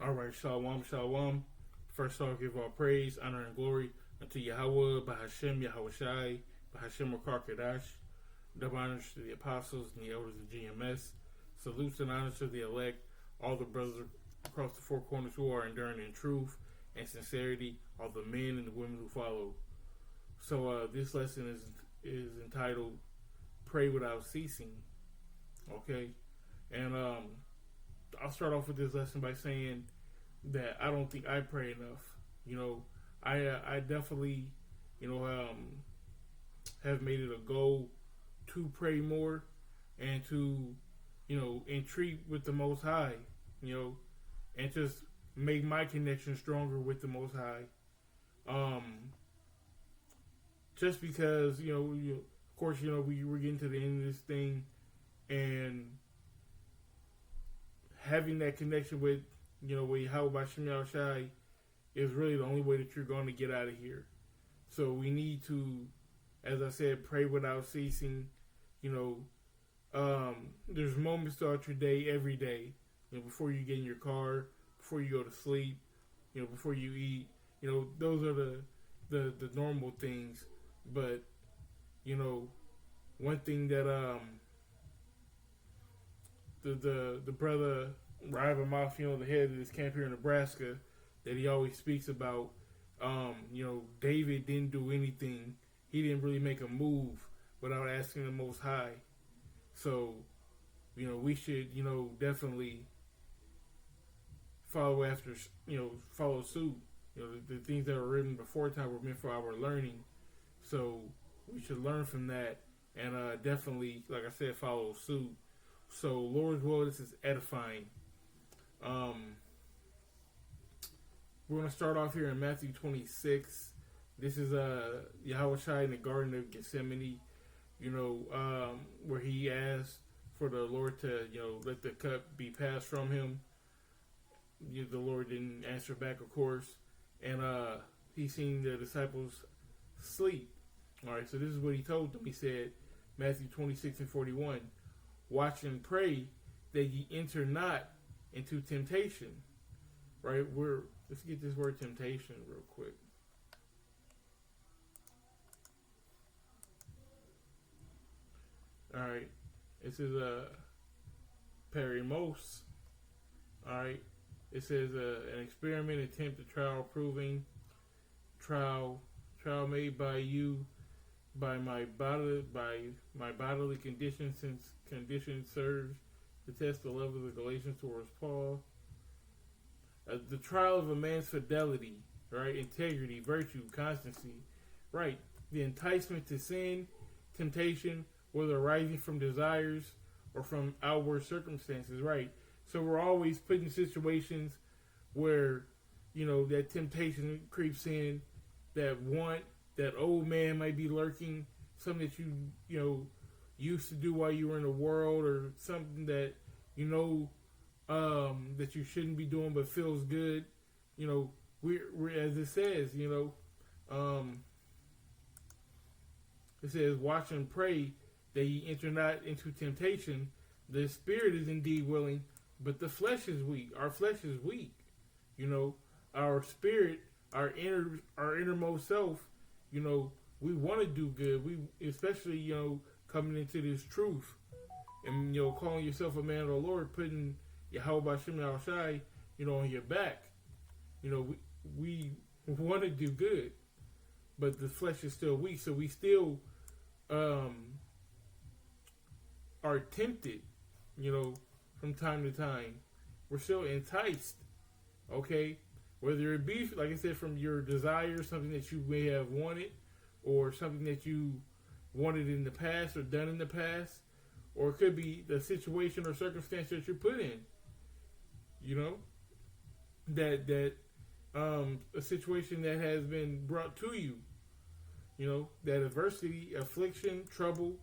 All right, shalom, shalom. First, I'll give all praise, honor, and glory unto Yahweh, Bahashem, Yahweh Shai, Bahashem Rakar Kadash. Double honors to the apostles and the elders of GMS. Salutes and honors to the elect, all the brothers across the four corners who are enduring in truth and sincerity, all the men and the women who follow. So this lesson is entitled "Pray Without Ceasing." Okay, and I'll start off with this lesson by saying that I don't think I pray enough. I definitely, have made it a goal to pray more and to, entreat with the Most High, and just make my connection stronger with the Most High. Just because, of course, we're getting to the end of this thing, and having that connection with, with Yahweh Bashem Yahweh Shai is really the only way that you're going to get out of here. So we need to, as I said, pray without ceasing. There's moments throughout your day, every day, before you get in your car, before you go to sleep, before you eat. Those are the normal things. But, one thing that the brother Ryber Mafia, the head of this camp here in Nebraska, that he always speaks about, David didn't do anything. He didn't really make a move without asking the Most High. So, we should, definitely follow suit. The things that were written before time were meant for our learning. So, we should learn from that and definitely, like I said, follow suit. So, Lord's will, this is edifying. We're going to start off here in Matthew 26. This is Yahweh Shai in the Garden of Gethsemane, where he asked for the Lord to, let the cup be passed from him. The Lord didn't answer back, of course. And he seen the disciples sleep. All right, so this is what he told them. He said, Matthew 26:41, watch and pray that ye enter not into temptation. Right? Let's get this word temptation real quick. All right. This is perimos. All right. It says an experiment, attempt, a trial, proving, trial made by you, by my bodily condition, since condition serves to test the love of the Galatians towards Paul. The trial of a man's fidelity, right? Integrity, virtue, constancy, right? The enticement to sin, temptation, whether arising from desires or from outward circumstances, right? So we're always put in situations where, that temptation creeps in, that old man might be lurking, something that you used to do while you were in the world, or something that, that you shouldn't be doing but feels good. We're as it says, it says, watch and pray that ye enter not into temptation. The spirit is indeed willing, but the flesh is weak. Our flesh is weak. Our spirit, our innermost self, we want to do good. We, especially, coming into this truth and, calling yourself a man of the Lord, putting Yahweh Bashem Yahweh Shai, on your back. We want to do good, but the flesh is still weak. So we still, are tempted, from time to time. We're still enticed, okay? Whether it be, like I said, from your desire, something that you may have wanted, or something that you wanted in the past or done in the past, or it could be the situation or circumstance that you're put in. A situation that has been brought to you. That adversity, affliction, trouble.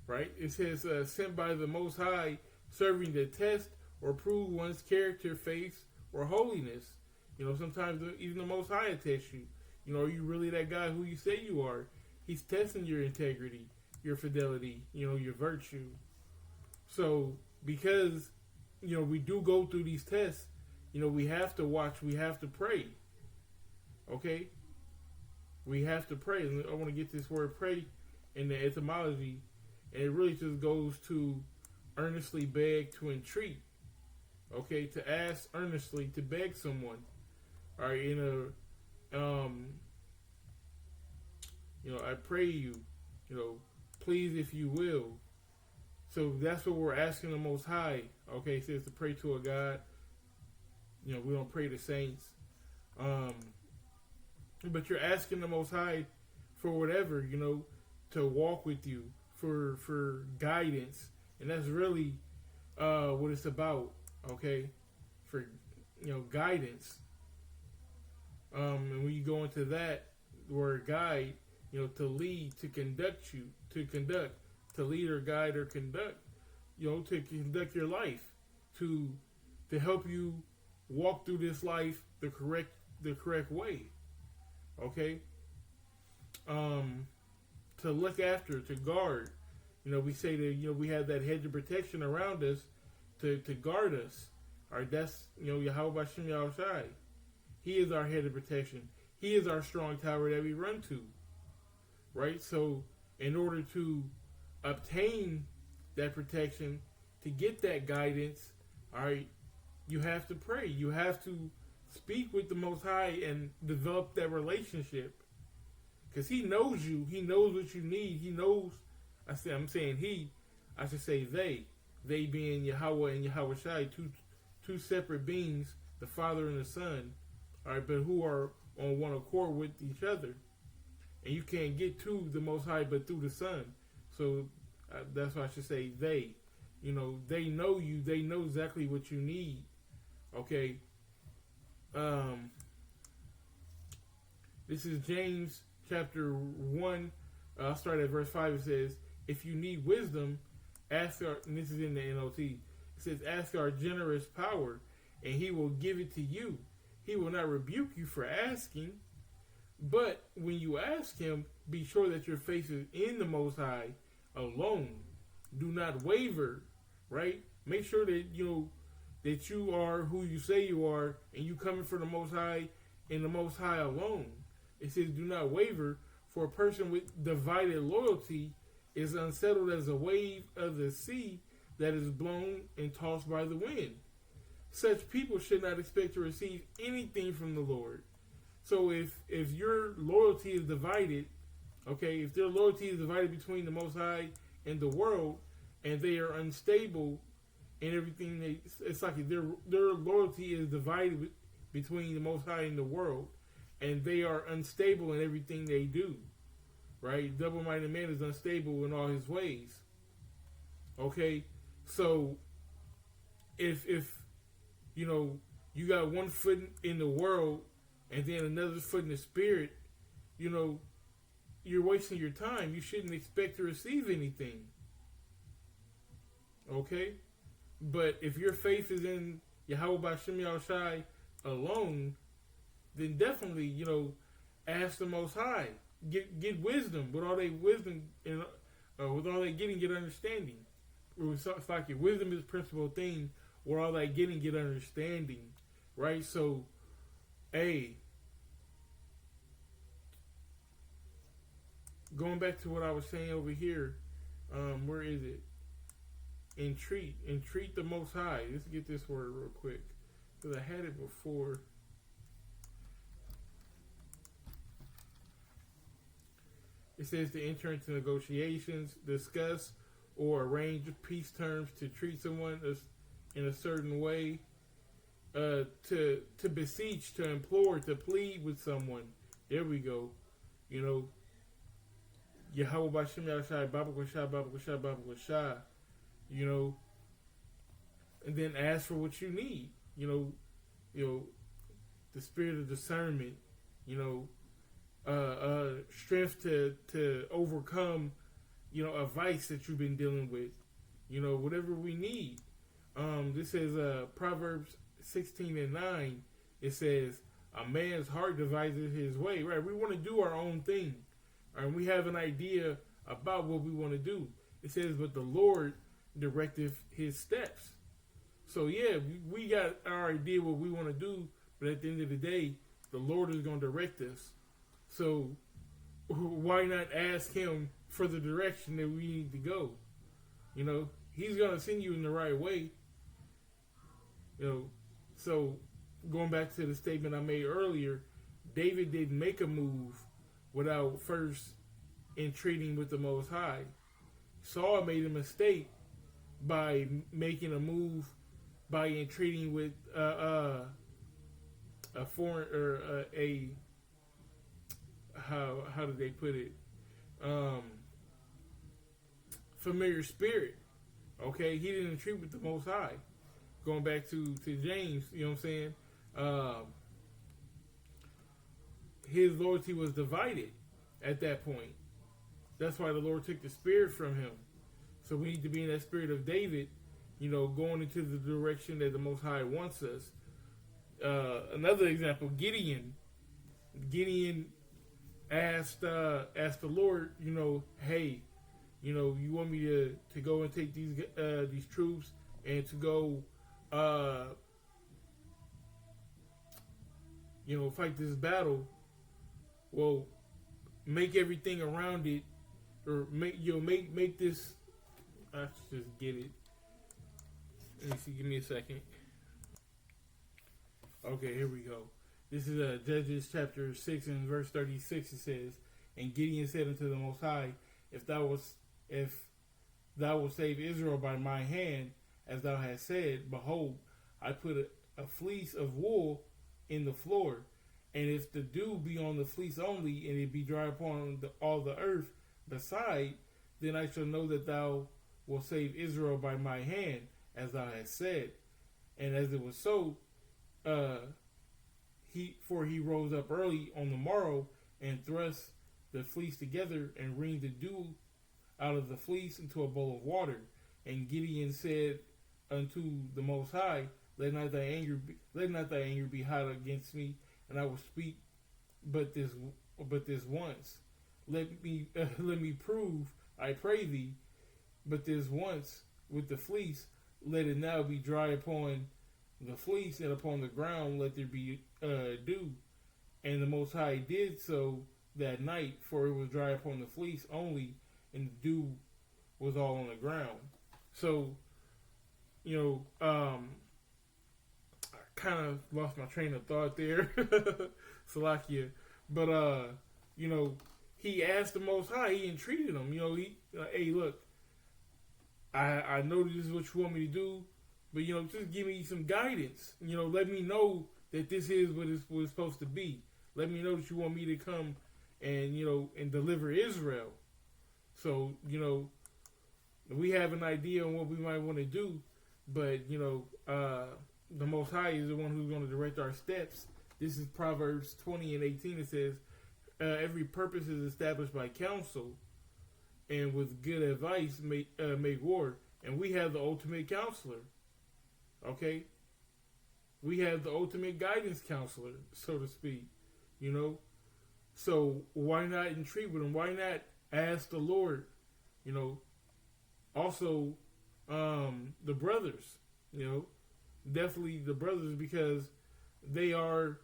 Right? It says, sent by the Most High, serving to test or prove one's character, faith, or holiness. Sometimes even the Most High tests you. Are you really that guy who you say you are? He's testing your integrity, your fidelity, your virtue. So, because, we do go through these tests. We have to watch. We have to pray. Okay? We have to pray. And I want to get this word pray in the etymology. And it really just goes to earnestly beg, to entreat. Okay? To ask earnestly, to beg someone. All right? I pray you, please if you will. So that's what we're asking the Most High. Okay? It says to pray to a God. We don't pray to saints. But you're asking the Most High for whatever, to walk with you, for guidance. And that's really what it's about, okay? For, guidance. And when you go into that word guide, to lead, to conduct you, to lead or guide or conduct, to conduct your life, to help you walk through this life the correct way. Okay? To look after, to guard. We say that, we have that hedge of protection around us to guard us. All right, that's, Yahweh Bashem Yahushai. He is our head of protection. He is our strong tower that we run to. Right? So, in order to obtain that protection, to get that guidance, all right, you have to pray. You have to speak with the Most High and develop that relationship. Because He knows you. He knows what you need. He knows. I'm saying He. I should say they. They being Yahweh and Yahweh Shai, two separate beings, the Father and the Son. All right, but who are on one accord with each other. And you can't get to the Most High but through the Son. So that's why I should say they. They know you. They know exactly what you need. Okay. This is James chapter 1. I'll start at verse 5. It says, if you need wisdom, ask our, and this is in the NLT, it says, ask our generous power, and He will give it to you. He will not rebuke you for asking, but when you ask Him, be sure that your faith is in the Most High alone. Do not waver, right? Make sure that that you are who you say you are, and you coming from the Most High and the Most High alone. It says, do not waver, for a person with divided loyalty is unsettled as a wave of the sea that is blown and tossed by the wind. Such people should not expect to receive anything from the Lord. So if your loyalty is divided, okay, if their loyalty is divided between the Most High and the world, and they are unstable in everything, it's like their loyalty is divided between the Most High and the world, and they are unstable in everything they do, right? Double-minded man is unstable in all his ways. Okay, so if you got one foot in the world and then another foot in the spirit, you're wasting your time. You shouldn't expect to receive anything. Okay? But if your faith is in Yahweh Bashem Yahushai alone, then definitely, ask the Most High. Get wisdom. With all that wisdom and with all that getting, get understanding. It's like wisdom is the principal thing. With all that getting, get understanding. Right? So, going back to what I was saying over here, where is it? Entreat the Most High. Let's get this word real quick, because I had it before. It says to enter into negotiations, discuss, or arrange peace terms, to treat someone in a certain way, to beseech, to implore, to plead with someone. There we go. Yahweh Bashem Yahushai, Baba Kwashah, Baba Kwashah, Baba Kwashah. And then ask for what you need. The spirit of discernment. Strength to overcome. A vice that you've been dealing with. Whatever we need. This is Proverbs 16:9. It says, a man's heart devises his way. Right? We want to do our own thing. And we have an idea about what we want to do. It says, but the Lord directeth his steps. So yeah, we got our idea what we want to do, but at the end of the day, the Lord is going to direct us. So why not ask Him for the direction that we need to go? You know, He's going to send you in the right way. You know, so going back to the statement I made earlier, David didn't make a move without first entreating with the Most High. Saul made a mistake by making a move by entreating with a foreign or a how did they put it, familiar spirit. Okay, he didn't entreat with the Most High. Going back to James, you know what I'm saying? His loyalty was divided at that point. That's why the Lord took the spirit from him. So we need to be in that spirit of David, you know, going into the direction that the Most High wants us. Another example, Gideon. Gideon asked the Lord, you know, hey, you know, you want me to go and take these troops and to go, you know, fight this battle. Well, make everything around it, or make this. I should just get it. Let me see. Give me a second. Okay, here we go. This is Judges chapter 6 and verse 36. It says, "And Gideon said unto the Most High, If thou wilt save Israel by my hand, as thou hast said, behold, I put a fleece of wool in the floor, and if the dew be on the fleece only, and it be dry upon all the earth beside, then I shall know that thou wilt save Israel by my hand, as thou hast said. And as it was so, he rose up early on the morrow, and thrust the fleece together, and wringed the dew out of the fleece into a bowl of water. And Gideon said unto the Most High, Let not thy anger be hot against me, and I will speak but this once. Let me prove, I pray thee, but this once with the fleece. Let it now be dry upon the fleece, and upon the ground let there be dew. And the Most High did so that night, for it was dry upon the fleece only, and the dew was all on the ground. So, you know, I kind of lost my train of thought there, Salakia. But, you know, he asked the Most High, he entreated him. You know, hey, look, I know this is what you want me to do, but, you know, just give me some guidance. You know, let me know that this is what it's supposed to be. Let me know that you want me to come and, you know, and deliver Israel. So, you know, we have an idea on what we might want to do, but, you know, the Most High is the one who's going to direct our steps. This is Proverbs 20 and 18. It says, every purpose is established by counsel, and with good advice make war. And we have the ultimate counselor. Okay? We have the ultimate guidance counselor, so to speak. You know? So why not entreat with him? Why not ask the Lord? You know? Also, the brothers. You know? Definitely the brothers, because they are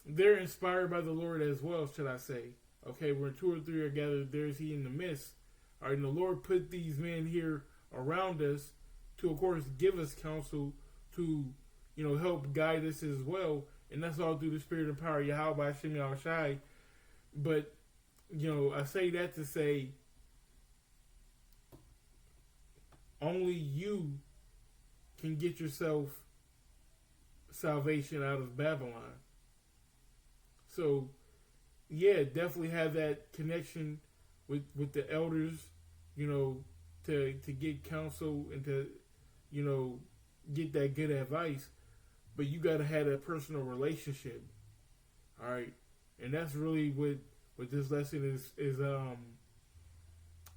they're inspired by the Lord as well, should I say. Okay, where 2 or 3 are gathered, there is he in the midst. All right, and the Lord put these men here around us to, of course, give us counsel, to, you know, help guide us as well. And that's all through the Spirit and power of Yahweh Hashem Yahushai. But, you know, I say that to say, only you can get yourself salvation out of Babylon. So, yeah, definitely have that connection with the elders, you know, to get counsel and to, you know, get that good advice. But you got to have that personal relationship. All right. And that's really what this lesson is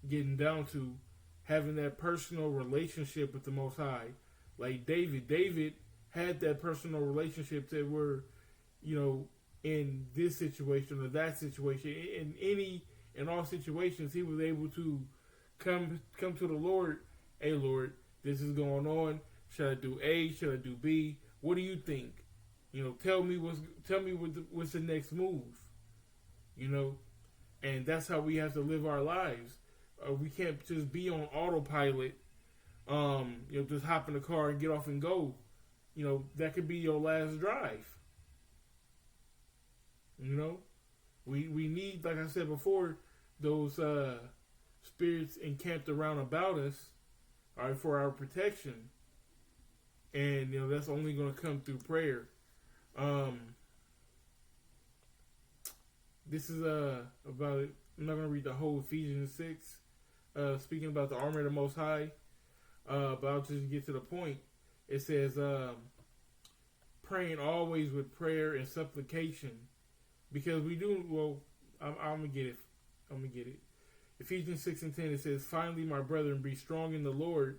getting down to, having that personal relationship with the Most High. Like David had that personal relationship that were, you know, in this situation or that situation, in all situations, he was able to come to the Lord. Hey Lord, this is going on. Should I do A? Should I do B? What do you think? Tell me what's the next move. And that's how we have to live our lives. We can't just be on autopilot. Just hop in the car and get off and go. That could be your last drive. We need, like I said before, those spirits encamped around about us, all right, for our protection. And that's only going to come through prayer. This is about it. I'm not going to read the whole Ephesians 6. Speaking about the armor of the Most High, but I'll just get to the point. It says, praying always with prayer and supplication, because we do. Well, I'm gonna get it. Ephesians 6:10. It says, "Finally, my brethren, be strong in the Lord,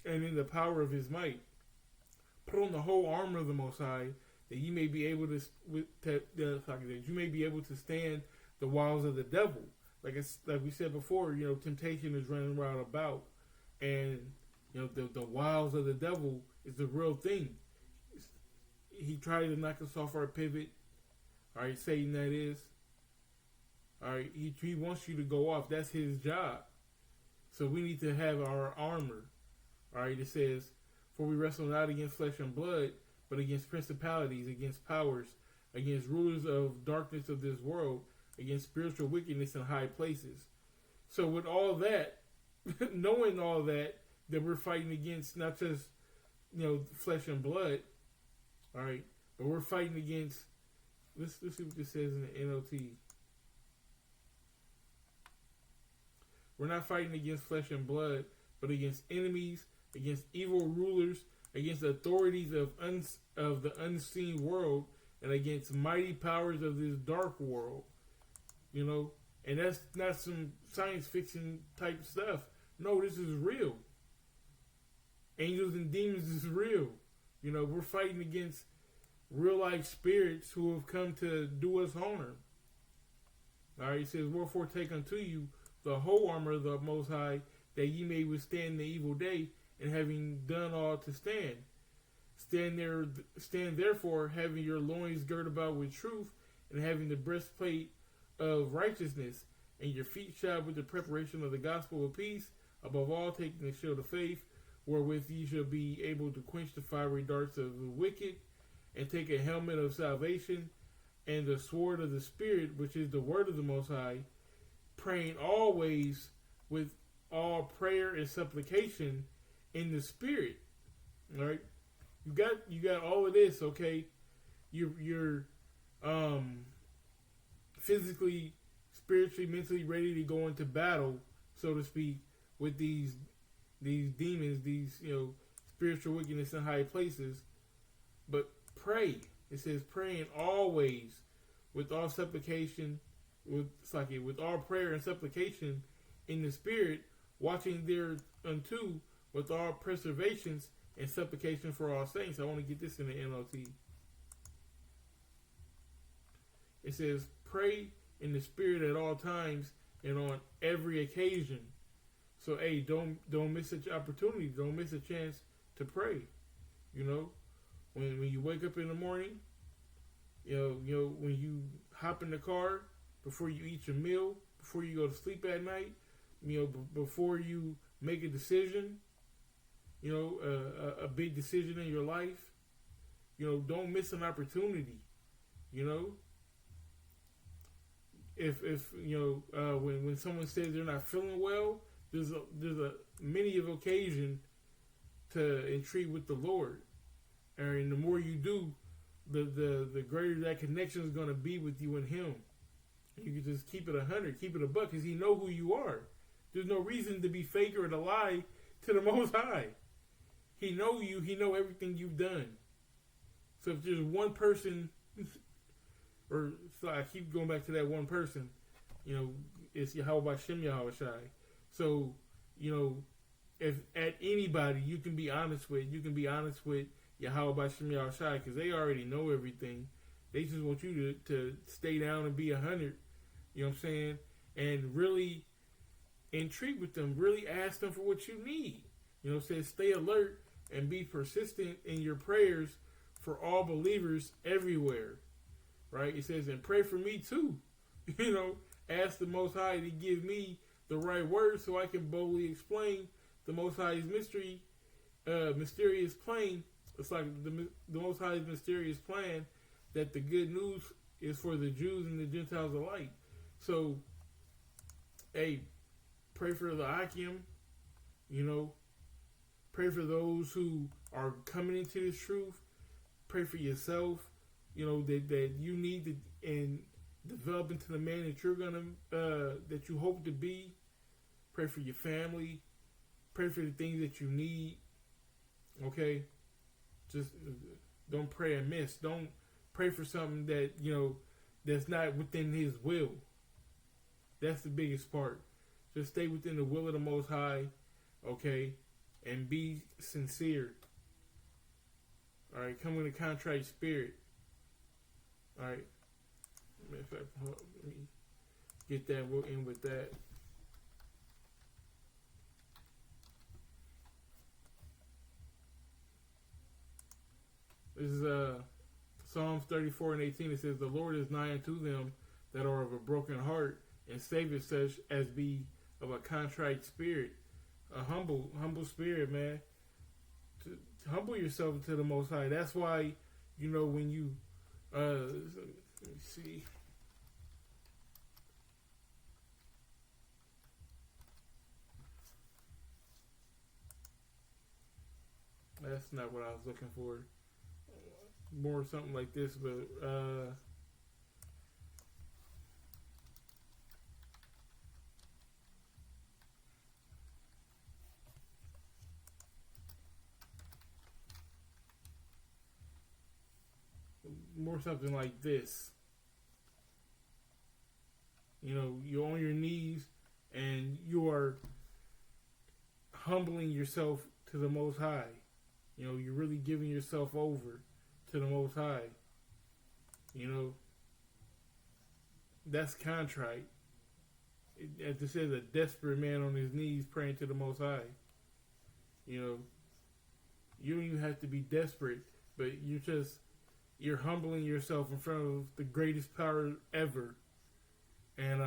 and in the power of His might. Put on the whole armor of the Most High, that you may be able to stand the wiles of the devil." Like we said before, temptation is running around about, and the wiles of the devil is the real thing. He tried to knock us off our pivot. All right, Satan, that is. All right, he wants you to go off. That's his job. So we need to have our armor. All right, it says, "For we wrestle not against flesh and blood, but against principalities, against powers, against rulers of darkness of this world, against spiritual wickedness in high places." So with all that, knowing all that we're fighting against not just, flesh and blood, all right, but we're fighting against, let's see what this says in the NLT. We're not fighting against flesh and blood, but against enemies, against evil rulers, against authorities of the unseen world, and against mighty powers of this dark world. And that's not some science fiction type stuff. No, this is real. Angels and demons is real. We're fighting against real life spirits who have come to do us harm. All right, it says, "Wherefore take unto you the whole armor of the Most High, that ye may withstand the evil day, and having done all to stand. Stand therefore, having your loins girt about with truth, and having the breastplate of righteousness, and your feet shod with the preparation of the gospel of peace. Above all, taking the shield of faith, wherewith ye shall be able to quench the fiery darts of the wicked, and take a helmet of salvation, and the sword of the Spirit, which is the word of the Most High, praying always with all prayer and supplication in the Spirit." All right, you got all of this. Okay, you're physically, spiritually, mentally ready to go into battle, so to speak, with these demons, these spiritual wickedness in high places. But pray. It says, praying always with all supplication, with all prayer and supplication in the Spirit, watching thereunto with all preservations and supplication for all saints. I want to get this in the NLT. It says, pray in the Spirit at all times and on every occasion. So, hey, don't miss such opportunity. Don't miss a chance to pray. When you wake up in the morning, when you hop in the car, before you eat your meal, before you go to sleep at night, before you make a decision, a big decision in your life, don't miss an opportunity. If when someone says they're not feeling well, there's a many of occasion to entreat with the Lord, and the more you do, the greater that connection is going to be with you and Him. You can just keep it 100, keep it a buck, because He know who you are. There's no reason to be fake or to lie to the Most High. He know you. He know everything you've done. So if there's one person, or so I keep going back to that one person, it's Yahweh Shem Yahweh Shai. So, if at anybody you can be honest with Yahweh Shem Yahweh Shai, because they already know everything. They just want you to stay down and be 100. You know what I'm saying? And really and treat with them. Really ask them for what you need. You know, it says stay alert and be persistent in your prayers for all believers everywhere. Right? It says, and pray for me too. You know, ask the Most High to give me the right words so I can boldly explain the Most High's mysterious plan. It's like the Most High's mysterious plan that the good news is for the Jews and the Gentiles alike. So, hey, pray for the Akim, you know, pray for those who are coming into this truth. Pray for yourself, you know, that you need to and develop into the man that you're gonna that you hope to be. Pray for your family. Pray for the things that you need. Okay, just don't pray amiss. Don't pray for something that you know that's not within His will. That's the biggest part. Just stay within the will of the Most High, okay, and be sincere. All right, come with a contrite spirit. All right, let me get that. We'll end with that. This is Psalms 34 and 18. It says, "The Lord is nigh unto them that are of a broken heart, and saveth such as be of a contrite spirit." A humble spirit, man. To humble yourself to the Most High. That's why, you know, when you, let me see. That's not what I was looking for. More something like this, but more something like this. You know, you're on your knees and you are humbling yourself to the Most High. You know, you're really giving yourself over to the Most High. You know, that's contrite. As it says, a desperate man on his knees praying to the Most High. You know, you don't even have to be desperate, but you're humbling yourself in front of the greatest power ever. And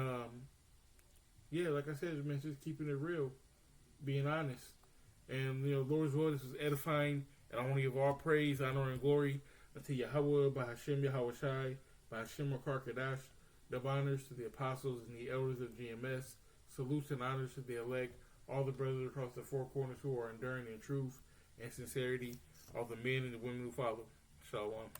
yeah, like I said, man, just keeping it real, being honest. And you know, Lord's will, this is edifying, and I want to give all praise, honor, and glory unto Yahweh, by Hashem Yahweh Shai, by Hashem Makar Kadash. Dub honors to the apostles and the elders of GMS. Salutes and honors to the elect, all the brothers across the four corners who are enduring in truth and sincerity, all the men and the women who follow. Shalom.